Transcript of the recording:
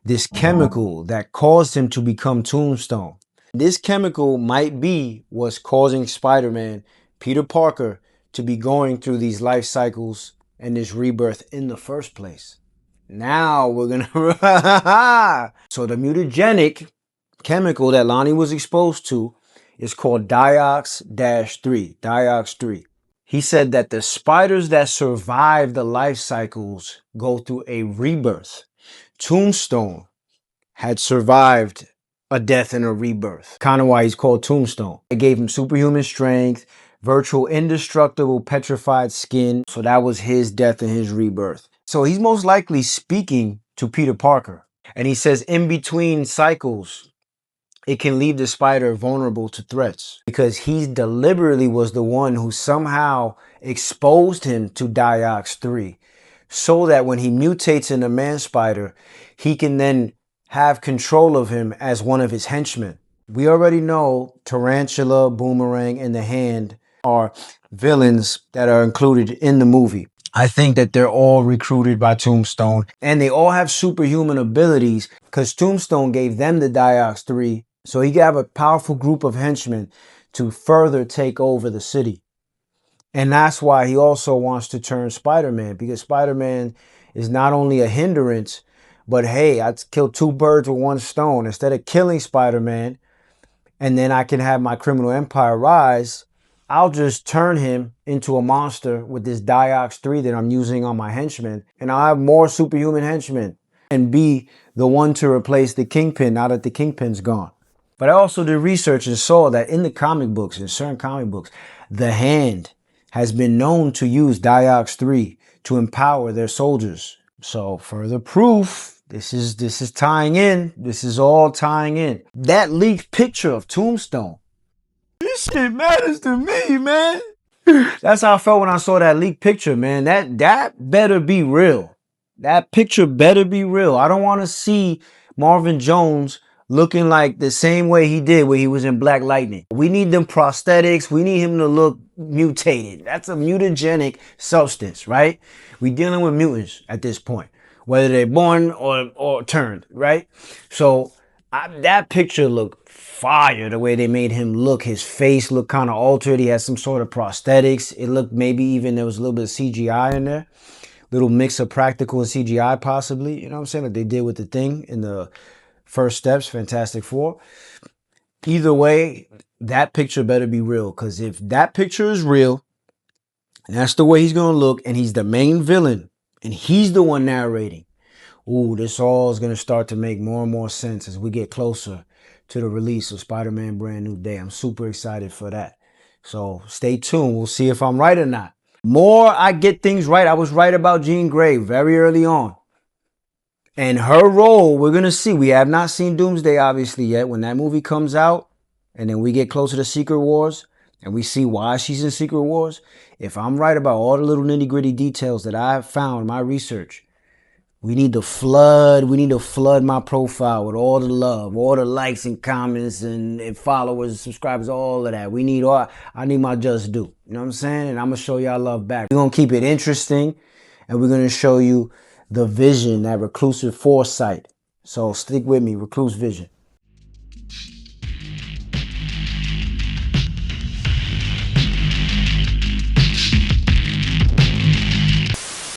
this chemical that caused him to become Tombstone. This chemical might be what's causing Spider-Man, Peter Parker, to be going through these life cycles and this rebirth in the first place. Now we're gonna so the mutagenic chemical that Lonnie was exposed to is called Diox-3, Diox-3. He said that the spiders that survive the life cycles go through a rebirth. Tombstone had survived a death and a rebirth. Kind of why he's called Tombstone. It gave him superhuman strength, virtual indestructible petrified skin. So that was his death and his rebirth. So he's most likely speaking to Peter Parker. And he says in between cycles, it can leave the spider vulnerable to threats because he deliberately was the one who somehow exposed him to Diox-3 so that when he mutates in a man spider, he can then have control of him as one of his henchmen. We already know Tarantula, Boomerang, and the Hand are villains that are included in the movie. I think that they're all recruited by Tombstone and they all have superhuman abilities because Tombstone gave them the Diox-3 so he could have a powerful group of henchmen to further take over the city. And that's why he also wants to turn Spider-Man, because Spider-Man is not only a hindrance, but hey, I'd kill two birds with one stone. Instead of killing Spider-Man and then I can have my criminal empire rise, I'll just turn him into a monster with this Diox-3 that I'm using on my henchmen, and I'll have more superhuman henchmen and be the one to replace the Kingpin now that the Kingpin's gone. But I also did research and saw that in the comic books, in certain comic books, the Hand has been known to use Diox-3 to empower their soldiers. So further proof, this is tying in. This is all tying in. That leaked picture of Tombstone. This shit matters to me, man. That's how I felt when I saw that leaked picture, man. That better be real. That picture better be real. I don't want to see Marvin Jones looking like the same way he did when he was in Black Lightning. We need them prosthetics. We need him to look mutated. That's a mutagenic substance, right? We dealing with mutants at this point, whether they're born or turned, right? So that picture looked fire, the way they made him look. His face looked kind of altered. He had some sort of prosthetics. It looked maybe even there was a little bit of CGI in there. Little mix of practical and CGI possibly. You know what I'm saying? Like they did with the Thing in the first steps, Fantastic Four. Either way, that picture better be real. Because if that picture is real, and that's the way he's going to look, and he's the main villain, and he's the one narrating, ooh, this all is going to start to make more and more sense as we get closer to the release of Spider-Man Brand New Day. I'm super excited for that. So stay tuned. We'll see if I'm right or not. More I get things right. I was right about Jean Grey very early on. And her role, we're going to see. We have not seen Doomsday, obviously, yet. When that movie comes out, and then we get closer to Secret Wars, and we see why she's in Secret Wars, if I'm right about all the little nitty-gritty details that I've found in my research, we need to flood my profile with all the love, all the likes and comments and followers and subscribers, all of that. I need my just due. You know what I'm saying? And I'm going to show y'all love back. We're going to keep it interesting, and we're going to show you the vision, that reclusive foresight. So stick with me, Recluse Vision.